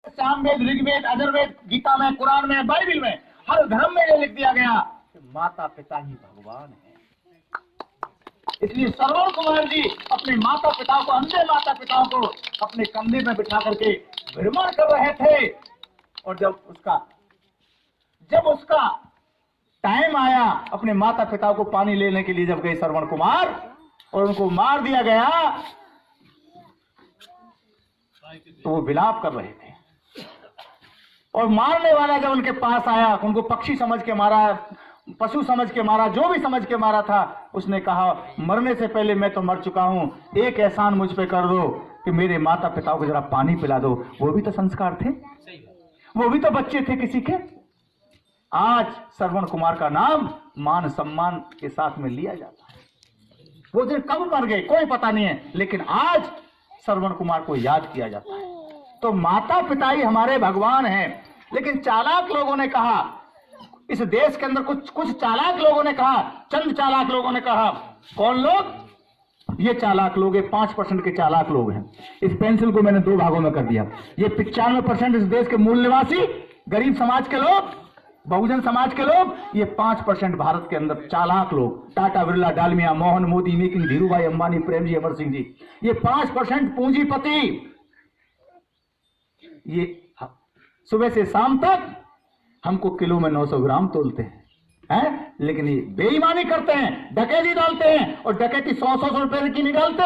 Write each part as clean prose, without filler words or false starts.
सामवेद, ऋग्वेद, अजरवेद, गीता में, कुरान में, बाइबल में, हर धर्म में ये लिख दिया गया कि माता पिता ही भगवान है। इसलिए श्रवण कुमार जी अपने माता पिता को, अंधे माता पिताओं को अपने कंधे में बिठा करके भ्रमण कर रहे थे। और जब उसका टाइम आया, अपने माता पिता को पानी लेने के लिए जब गए श्रवण कुमार और उनको मार दिया गया, तो वो विलाप कर रहे थे। और मारने वाला जब उनके पास आया, उनको पक्षी समझ के मारा, पशु समझ के मारा, जो भी समझ के मारा था, उसने कहा मरने से पहले मैं तो मर चुका हूं, एक एहसान मुझ पे कर दो कि मेरे माता पिता को जरा पानी पिला दो। वो भी तो संस्कार थे, वो भी तो बच्चे थे किसी के। आज श्रवण कुमार का नाम मान सम्मान के साथ में लिया जाता है। वो दिन कब मर गए कोई पता नहीं है, लेकिन आज श्रवण कुमार को याद किया जाता है। तो माता पिता ही हमारे भगवान हैं। लेकिन चालाक लोगों ने कहा, इस देश के अंदर कुछ चालाक लोगों ने कहा, चंद चालाक लोगों ने कहा, कौन लोग? ये चालाक लोग, ये 5% के चालाक लोग हैं। इस पेंसिल को मैंने 2 भागों में कर दिया। ये 95% इस देश के मूल निवासी, गरीब समाज के लोग, बहुजन समाज के लोग, ये 5% भारत के अंदर चालाक लोग, टाटा, बिरला, डालमिया, मोहन, मोदी, मेकिंग, धीरूभाई अंबानी, प्रेम जी, अमर सिंह जी, ये 5% पूंजीपति। ये सुबह से शाम तक हमको किलो में 900 ग्राम तोलते हैं, लेकिन ये बेईमानी करते हैं, डकैती डालते हैं, और डकैती 100 रुपए की नहीं डालते।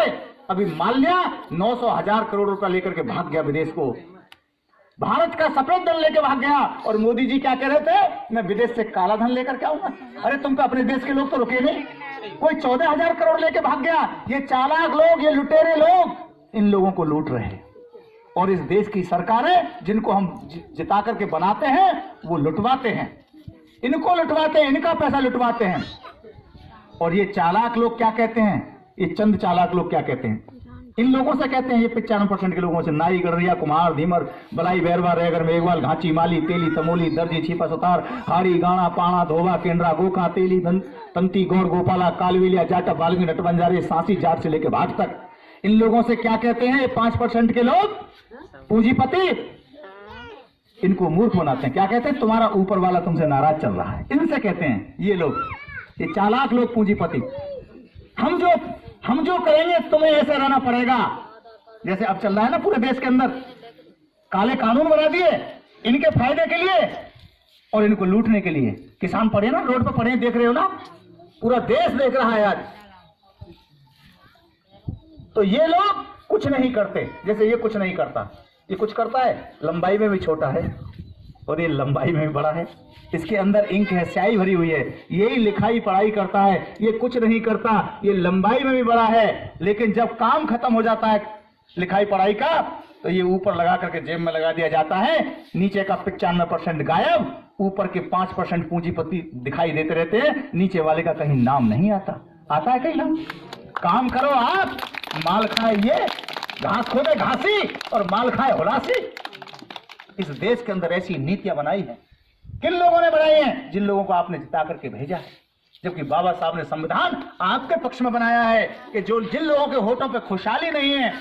अभी माल्या 900,000 करोड़ रुपया लेकर के भाग गया विदेश को, भारत का सफेद धन लेकर भाग गया। और मोदी जी क्या कह रहे थे, मैं विदेश से काला धन लेकर के आऊंगा। अरे तुम तो अपने देश के लोग तो रुके नहीं, कोई 14,000 करोड़ लेके भाग गया। ये चालाक लोग, ये लुटेरे लोग इन लोगों को लूट रहे हैं। और इस देश की सरकारें जिनको हम जिता करके बनाते हैं, वो लुटवाते हैं, इनको लुटवाते हैं, इनका पैसा लुटवाते हैं। और ये चालाक लोग क्या कहते हैं, ये चंद चालाक लोग क्या कहते हैं, इन लोगों से कहते हैं, ये 95% के लोगों से, नाई, गडरिया, कुम्हार, धीमर, बलाई, बैरवा, रेगर, मेघवाल, घाची, माली, तेली, तमोली, दर्जी, छिपा, सुतार, हाड़ी, गाना, पाणा, धोबा, केंद्रा, गोखा, तेली, तंती, गौड़, गोपाला, कालवेलिया, जाटा, बाल्मी, नटबंजारी, सांसी, जाट से लेकर भाट तक, इन लोगों से क्या कहते हैं, 5% के लोग पूंजीपति, इनको मूर्ख बनाते हैं। क्या कहते हैं, तुम्हारा ऊपर वाला तुमसे नाराज चल रहा है, इनसे कहते हैं ये लोग, ये चालाक लोग, पूंजीपति। हम जो करेंगे तुम्हें ऐसे रहना पड़ेगा। जैसे अब चल रहा है ना पूरे देश के अंदर, काले कानून बना दिए इनके फायदे के लिए और इनको लूटने के लिए। किसान पड़े ना, रोड पर पड़े, देख रहे हो ना, पूरा देश देख रहा है आज। तो ये लोग कुछ नहीं करते, जैसे ये कुछ नहीं करता, ये कुछ करता है, लंबाई में भी छोटा है और ये लंबाई में भी बड़ा है, इसके अंदर इंक है, स्याही भरी हुई है, यही लिखाई पढ़ाई करता है, ये कुछ नहीं करता, ये लंबाई में भी बड़ा है। लेकिन जब काम खत्म हो जाता है लिखाई पढ़ाई का, तो ये ऊपर लगा करके जेब में लगा दिया जाता है, नीचे का 95% गायब, ऊपर के 5% पूंजीपति दिखाई देते रहते हैं, नीचे वाले का कहीं नाम नहीं आता। आता है कहीं नाम? काम करो आप, माल खाए ये, घास खोदे घासी और माल खाए हुलासी। इस देश के अंदर ऐसी नीतियां बनाई है, किन लोगों ने बनाई हैं? जिन लोगों को आपने जिता करके भेजा है। जबकि बाबा साहब ने संविधान आपके पक्ष में बनाया है कि जिन लोगों के होठों पे खुशहाली नहीं है,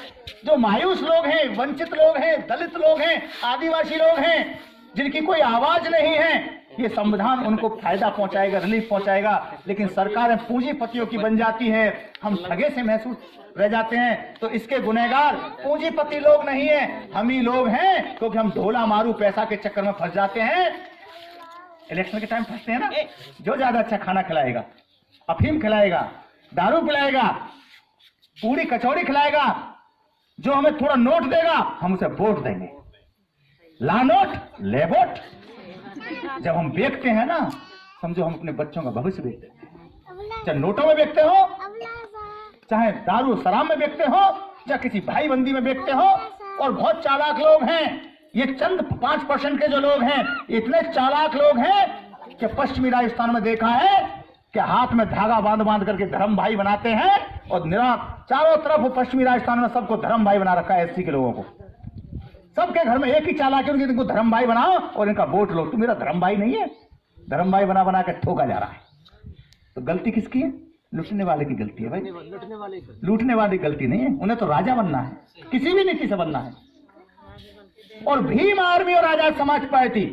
जो मायूस लोग हैं, वंचित लोग हैं, दलित लोग हैं, आदिवासी लोग हैं, जिनकी कोई आवाज नहीं है, ये संविधान उनको फायदा पहुंचाएगा, रिलीफ पहुंचाएगा। लेकिन सरकारें पूंजीपतियों की बन जाती है, हम ठगे से महसूस रह जाते हैं। तो इसके गुनहगार पूंजीपति लोग नहीं है, हम ही लोग हैं, क्योंकि हम ढोला मारू पैसा के चक्कर में फंस जाते हैं। इलेक्शन के टाइम फंसते हैं ना, जो ज्यादा अच्छा खाना खिलाएगा, अफीम खिलाएगा, दारू पिलाएगा, पूरी कचौड़ी खिलाएगा, जो हमें थोड़ा नोट देगा, हम उसे वोट देंगे। ला नोट ले वोट। जब हम बेचते हैं ना, समझो हम अपने बच्चों का भविष्य बेचते हैं। चाहे नोटों में बेचते हो, चाहे दारू शराब में बेचते हो, चाहे किसी भाई बंदी में बेचते हो। और बहुत चालाक लोग हैं ये चंद 5% के जो लोग हैं, इतने चालाक लोग हैं कि पश्चिमी राजस्थान में देखा है कि हाथ में धागा बांध बांध करके धर्म भाई बनाते हैं, और चारों तरफ पश्चिमी राजस्थान में सबको धर्म भाई बना रखा है। एससी के लोगों को सबके घर में एक ही चालाक है, इनको धर्म भाई बनाओ और इनका वोट लो। तू मेरा धर्म भाई नहीं है, धर्म भाई बना बना के ठोका जा रहा है। तो गलती किसकी है? लूटने वाले की गलती है भाई, लूटने वाली गलती नहीं है। उन्हें तो राजा बनना है, किसी भी नीति से बनना है। और भीम आर्मी और आजाद समाज पार्टी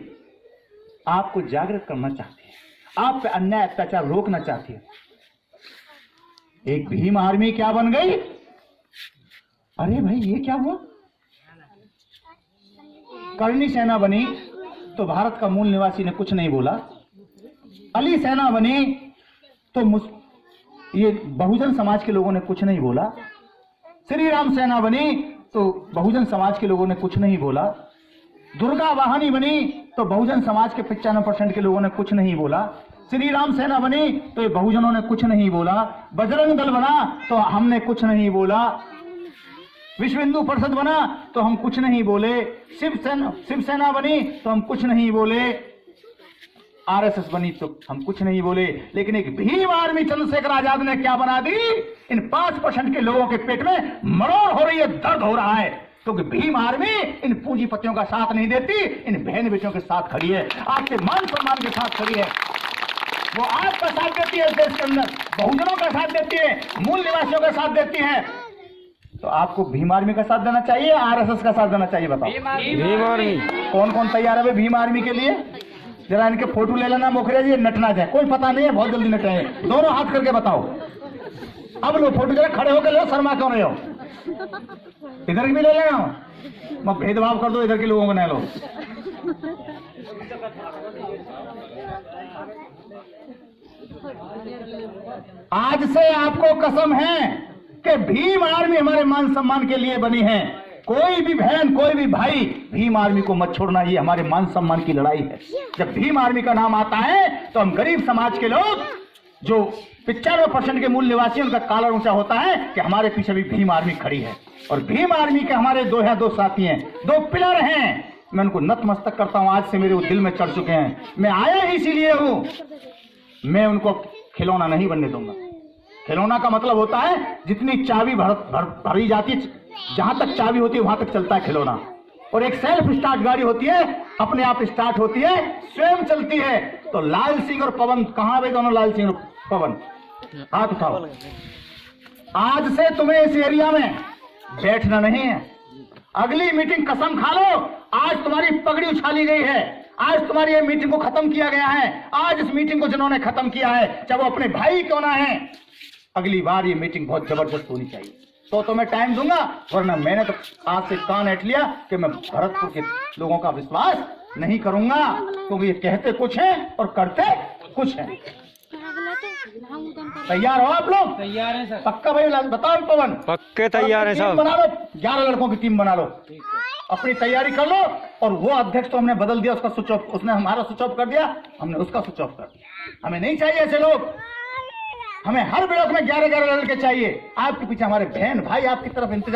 आपको जागृत करना चाहती है, आप पे अन्याय अत्याचार रोकना चाहती है। एक भीम आर्मी क्या बन गई? अरे भाई ये क्या हुआ? करनी सेना बनी तो भारत का मूल निवासी ने कुछ नहीं बोला। अली सेना बनी तो ये बहुजन समाज के लोगों ने कुछ नहीं बोला। श्री राम सेना बनी तो बहुजन समाज के लोगों ने कुछ नहीं बोला। दुर्गा वाहिनी बनी तो बहुजन समाज के 95% के लोगों ने कुछ नहीं बोला। श्री राम सेना बनी तो ये बहुजनों ने कुछ नहीं बोला। बजरंग दल बना तो हमने कुछ नहीं बोला। विश्व हिंदू परिषद बना तो हम कुछ नहीं बोले। शिवसेना बनी तो हम कुछ नहीं बोले। आरएसएस बनी तो हम कुछ नहीं बोले। लेकिन एक भीम आर्मी चंद्रशेखर आजाद ने क्या बना दी? इन 5% के लोगों के पेट में मरोड़ हो रही है, दर्द हो रहा है, क्योंकि भीम आर्मी इन पूंजीपतियों का साथ नहीं देती, इन बहन बेटियों के साथ खड़ी है, आपके मान सम्मान के साथ खड़ी है। वो आपका साथ देती है, देश के अंदर बहुजनों का साथ देती है, मूल निवासियों का साथ देती है। तो आपको भीम आर्मी का साथ देना चाहिए, आरएसएस का साथ देना चाहिए? बताओ। भीम आर्मी। कौन कौन तैयार है भीम आर्मी के लिए? जरा इनके फोटो ले लेना मोखरे जी, नटना जाए, कोई पता नहीं है, बहुत जल्दी नटाए। दोनों हाथ करके बताओ। अब लो फोटो, जरा खड़े होकर लो, शर्मा क्यों रहे हो? इधर की भी ले लेना, मैं भेदभाव कर दो, इधर के लोगों को नहीं लो। आज से आपको कसम है कि भीम आर्मी हमारे मान सम्मान के लिए बनी है। कोई भी बहन, कोई भी भाई भीम आर्मी को मत छोड़ना, ये हमारे मान सम्मान की लड़ाई है। जब भीम आर्मी का नाम आता है तो हम गरीब समाज के लोग, जो 95% के मूल निवासी, उनका कालर ऊंचा होता है कि हमारे पीछे भी भीम आर्मी खड़ी है। और भीम आर्मी के हमारे दो साथी हैं, 2 पिलर हैं। मैं उनको नतमस्तक करता हूं, आज से मेरे वो दिल में चढ़ चुके हैं। मैं आया ही इसीलिए हूं, मैं उनको खिलौना नहीं बनने दूंगा। खिलौना का मतलब होता है जितनी चाबी भरी जाती है, जहां तक चाबी होती है वहां तक चलता है खिलौना। और एक सेल्फ स्टार्ट गाड़ी होती है, अपने आप स्टार्ट होती है, स्वयं चलती है। तो लाल सिंह और पवन कहां गए? दोनों लाल सिंह और पवन, हाथ उठाओ। आज से तुम्हें इस एरिया में बैठना नहीं है। अगली मीटिंग कसम खा लो, आज तुम्हारी पगड़ी उछाली गई है, आज तुम्हारी ये मीटिंग को खत्म किया गया है। आज इस मीटिंग को जिन्होंने खत्म किया है, चाहे वो अपने भाई क्यों ना है, अगली बार ये मीटिंग बहुत जबरदस्त होनी चाहिए। तो मैं टाइम दूंगा, वरना मैंने तो आज से कान ऐंठ लिया कि मैं भरतपुर के लोगों का विश्वास नहीं करूंगा, क्योंकि ये कहते कुछ है और करते कुछ है। तैयार हो आप लोग? तैयार हैं सर। पक्का भाई? बताओ पवन। पक्के तैयार हैं साहब। बना लो, 11 लड़कों की टीम बना लो, अपनी तैयारी कर लो। और वो अध्यक्ष तो हमने बदल दिया, उसका स्विच ऑफ, उसने हमारा स्विच ऑफ कर दिया, हमने उसका स्विच ऑफ कर दिया। हमें नहीं चाहिए ऐसे लोग। हमें हर ब्लॉक में 11-11 लड़के चाहिए। आपके पीछे हमारे बहन भाई आपकी तरफ इंतजार